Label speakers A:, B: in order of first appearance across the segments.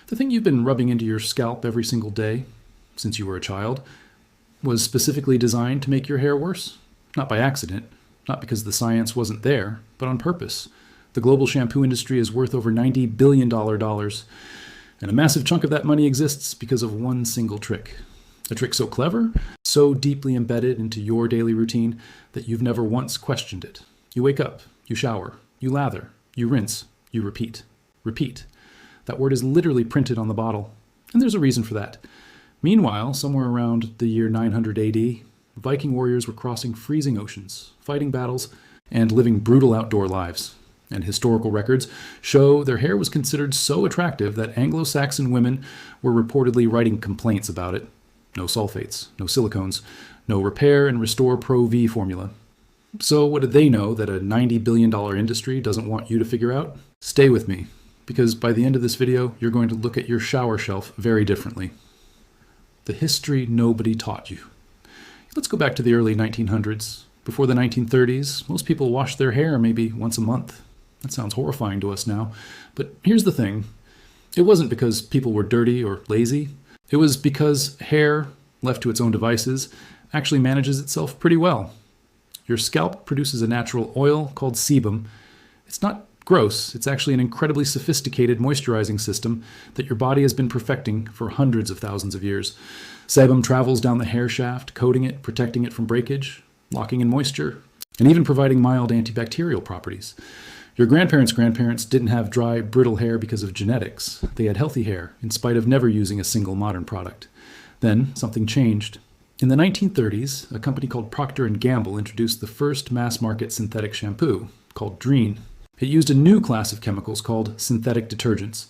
A: The thing you've been rubbing into your scalp every single day since you were a child was specifically designed to make your hair worse. Not by accident, not because the science wasn't there, but on purpose. The global shampoo industry is worth over $90 billion, and a massive chunk of that money exists because of one single trick. A trick so clever, so deeply embedded into your daily routine that you've never once questioned it. You wake up, you shower, you lather, you rinse, you repeat. Repeat. That word is literally printed on the bottle, and there's a reason for that. Meanwhile, somewhere around the year 900 AD, Viking warriors were crossing freezing oceans, fighting battles, and living brutal outdoor lives. And historical records show their hair was considered so attractive that Anglo-Saxon women were reportedly writing complaints about it. No sulfates, no silicones, no Repair and Restore Pro V formula. So what did they know that a $90 billion industry doesn't want you to figure out? Stay with me, because by the end of this video, you're going to look at your shower shelf very differently. The history nobody taught you. Let's go back to the early 1900s. Before the 1930s, most people washed their hair maybe once a month. That sounds horrifying to us now, but here's the thing. It wasn't because people were dirty or lazy. It was because hair, left to its own devices, actually manages itself pretty well. Your scalp produces a natural oil called sebum. It's not gross. It's actually an incredibly sophisticated moisturizing system that your body has been perfecting for hundreds of thousands of years. Sebum travels down the hair shaft, coating it, protecting it from breakage, locking in moisture, and even providing mild antibacterial properties. Your grandparents' didn't have dry, brittle hair because of genetics. They had healthy hair, in spite of never using a single modern product. Then, something changed. In the 1930s, a company called Procter & Gamble introduced the first mass-market synthetic shampoo, called Drene. It used a new class of chemicals called synthetic detergents,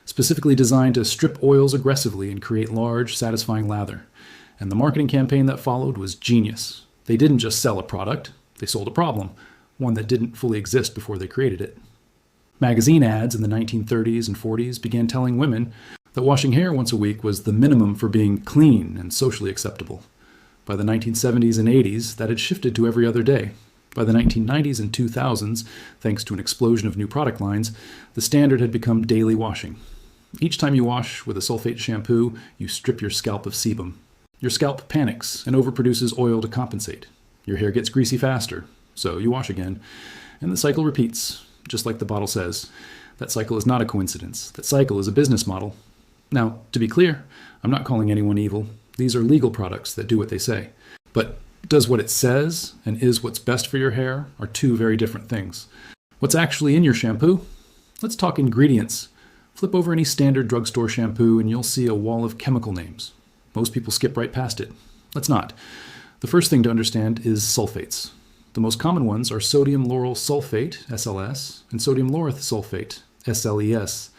A: specifically designed to strip oils aggressively and create large, satisfying lather. And the marketing campaign that followed was genius. They didn't just sell a product, they sold a problem, one that didn't fully exist before they created it. Magazine ads in the 1930s and 40s began telling women that washing hair once a week was the minimum for being clean and socially acceptable. By the 1970s and 80s, that had shifted to every other day. By the 1990s and 2000s, thanks to an explosion of new product lines, the standard had become daily washing. Each time you wash with a sulfate shampoo, you strip your scalp of sebum. Your scalp panics and overproduces oil to compensate. Your hair gets greasy faster, so you wash again, and the cycle repeats, just like the bottle says. That cycle is not a coincidence. That cycle is a business model. Now, to be clear, I'm not calling anyone evil. These are legal products that do what they say. But does what it says and is what's best for your hair are two very different things. What's actually in your shampoo? Let's talk ingredients. Flip over any standard drugstore shampoo and you'll see a wall of chemical names. Most people skip right past it. Let's not. The first thing to understand is sulfates. The most common ones are sodium lauryl sulfate, SLS, and sodium lauryl sulfate, SLES.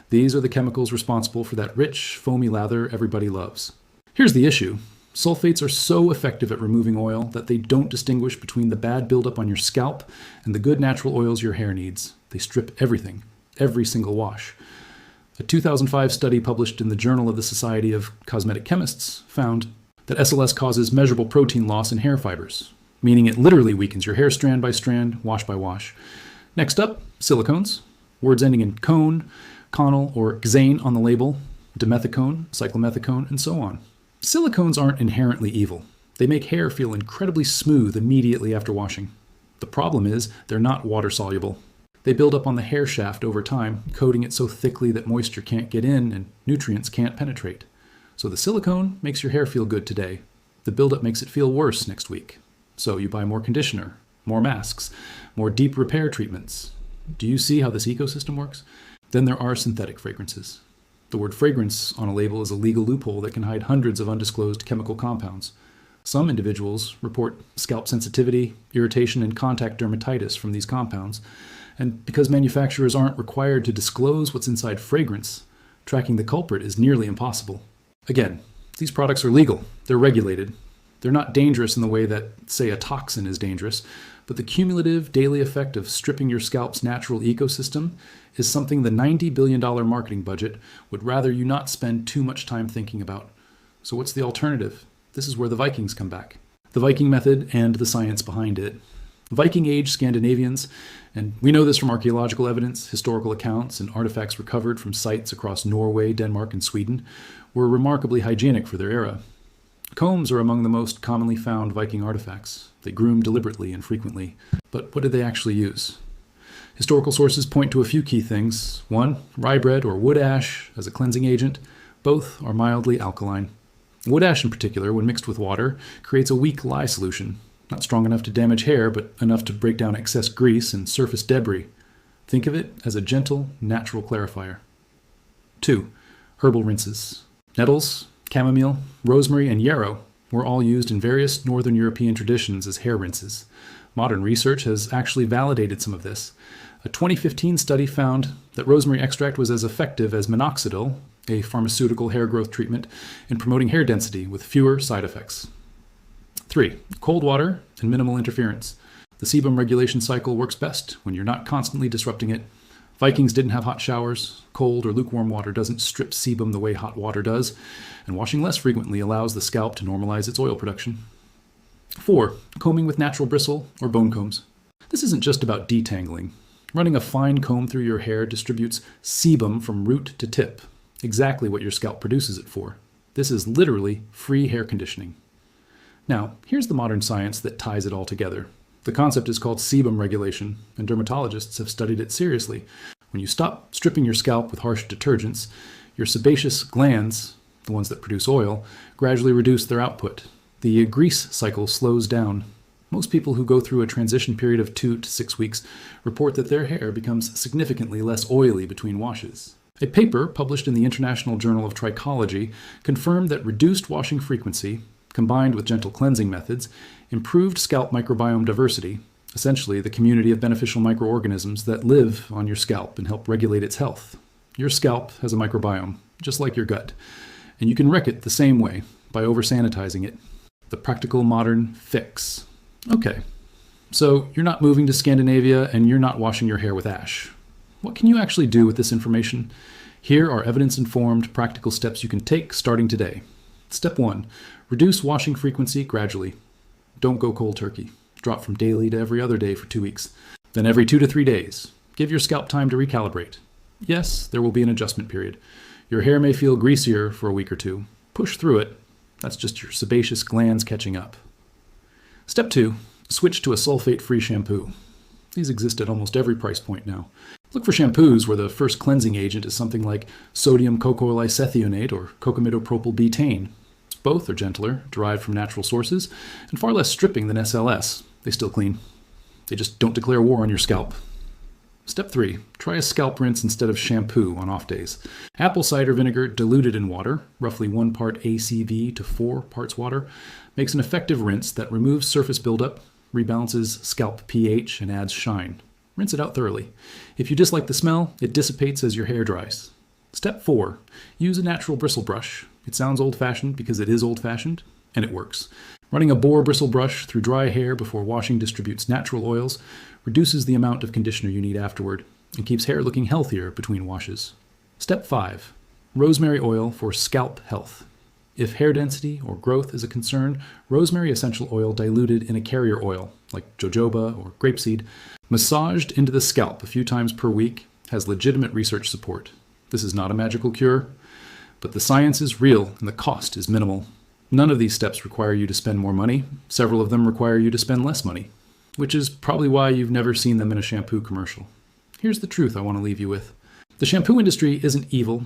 A: These are the chemicals responsible for that rich, foamy lather everybody loves. Here's the issue. Sulfates are so effective at removing oil that they don't distinguish between the bad buildup on your scalp and the good natural oils your hair needs. They strip everything, every single wash. A 2005 study published in the Journal of the Society of Cosmetic Chemists found that SLS causes measurable protein loss in hair fibers, meaning it literally weakens your hair strand by strand, wash by wash. Next up, silicones. Words ending in cone, conol, or xane on the label, dimethicone, cyclomethicone, and so on. Silicones aren't inherently evil. They make hair feel incredibly smooth immediately after washing. The problem is they're not water-soluble. They build up on the hair shaft over time, coating it so thickly that moisture can't get in and nutrients can't penetrate. So the silicone makes your hair feel good today. The buildup makes it feel worse next week. So you buy more conditioner, more masks, more deep repair treatments. Do you see how this ecosystem works? Then there are synthetic fragrances. The word fragrance on a label is a legal loophole that can hide hundreds of undisclosed chemical compounds. Some individuals report scalp sensitivity, irritation, and contact dermatitis from these compounds. And because manufacturers aren't required to disclose what's inside fragrance, tracking the culprit is nearly impossible. Again, these products are legal. They're regulated. They're not dangerous in the way that, say, a toxin is dangerous, but the cumulative daily effect of stripping your scalp's natural ecosystem is something the $90 billion marketing budget would rather you not spend too much time thinking about. So what's the alternative? This is where the Vikings come back. The Viking method and the science behind it. Viking-age Scandinavians, and we know this from archaeological evidence, historical accounts, and artifacts recovered from sites across Norway, Denmark, and Sweden, were remarkably hygienic for their era. Combs are among the most commonly found Viking artifacts. They groomed deliberately and frequently. But what did they actually use? Historical sources point to a few key things. One, rye bread or wood ash as a cleansing agent. Both are mildly alkaline. Wood ash in particular, when mixed with water, creates a weak lye solution. Not strong enough to damage hair, but enough to break down excess grease and surface debris. Think of it as a gentle, natural clarifier. 2. Herbal rinses. Nettles, chamomile, rosemary, and yarrow were all used in various Northern European traditions as hair rinses. Modern research has actually validated some of this. A 2015 study found that rosemary extract was as effective as minoxidil, a pharmaceutical hair growth treatment, in promoting hair density with fewer side effects. 3. Cold water and minimal interference. The sebum regulation cycle works best when you're not constantly disrupting it. Vikings didn't have hot showers. Cold or lukewarm water doesn't strip sebum the way hot water does, and washing less frequently allows the scalp to normalize its oil production. 4. Combing with natural bristle or bone combs. This isn't just about detangling. Running a fine comb through your hair distributes sebum from root to tip, exactly what your scalp produces it for. This is literally free hair conditioning. Now, here's the modern science that ties it all together. The concept is called sebum regulation, and dermatologists have studied it seriously. When you stop stripping your scalp with harsh detergents, your sebaceous glands, the ones that produce oil, gradually reduce their output. The grease cycle slows down. Most people who go through a transition period of 2 to 6 weeks report that their hair becomes significantly less oily between washes. A paper published in the International Journal of Trichology confirmed that reduced washing frequency, combined with gentle cleansing methods, improved scalp microbiome diversity, essentially the community of beneficial microorganisms that live on your scalp and help regulate its health. Your scalp has a microbiome, just like your gut, and you can wreck it the same way, by over-sanitizing it. The practical modern fix. Okay, so you're not moving to Scandinavia and you're not washing your hair with ash. What can you actually do with this information? Here are evidence-informed, practical steps you can take starting today. Step 1. Reduce washing frequency gradually. Don't go cold turkey. Drop from daily to every other day for 2 weeks. Then every 2 to 3 days. Give your scalp time to recalibrate. Yes, there will be an adjustment period. Your hair may feel greasier for a week or two. Push through it. That's just your sebaceous glands catching up. Step 2. Switch to a sulfate-free shampoo. These exist at almost every price point now. Look for shampoos where the first cleansing agent is something like sodium cocoyl-isethionate or cocamidopropyl-betaine. Both are gentler, derived from natural sources, and far less stripping than SLS. They still clean. They just don't declare war on your scalp. Step 3. Try a scalp rinse instead of shampoo on off days. Apple cider vinegar diluted in water, roughly 1 part ACV to 4 parts water, makes an effective rinse that removes surface buildup, rebalances scalp pH, and adds shine. Rinse it out thoroughly. If you dislike the smell, it dissipates as your hair dries. Step 4. Use a natural bristle brush. It sounds old-fashioned because it is old-fashioned, and it works. Running a boar bristle brush through dry hair before washing distributes natural oils, reduces the amount of conditioner you need afterward, and keeps hair looking healthier between washes. Step 5. Rosemary oil for scalp health. If hair density or growth is a concern, rosemary essential oil diluted in a carrier oil, like jojoba or grapeseed, massaged into the scalp a few times per week, has legitimate research support. This is not a magical cure, but the science is real and the cost is minimal. None of these steps require you to spend more money. Several of them require you to spend less money, which is probably why you've never seen them in a shampoo commercial. Here's the truth I want to leave you with. The shampoo industry isn't evil.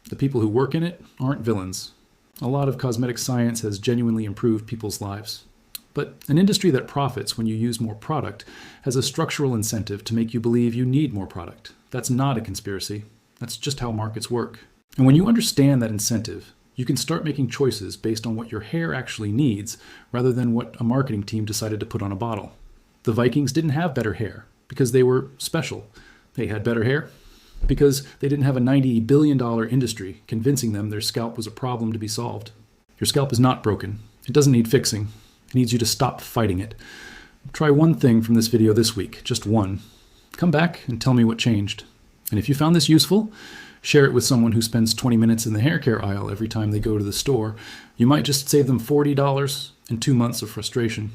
A: The people who work in it aren't villains. A lot of cosmetic science has genuinely improved people's lives. But an industry that profits when you use more product has a structural incentive to make you believe you need more product. That's not a conspiracy. That's just how markets work. And when you understand that incentive, you can start making choices based on what your hair actually needs rather than what a marketing team decided to put on a bottle. The Vikings didn't have better hair because they were special. They had better hair because they didn't have a $90 billion industry convincing them their scalp was a problem to be solved. Your scalp is not broken. It doesn't need fixing. It needs you to stop fighting it. Try one thing from this video this week, just one. Come back and tell me what changed. And if you found this useful, share it with someone who spends 20 minutes in the hair care aisle every time they go to the store. You might just save them $40 and 2 months of frustration.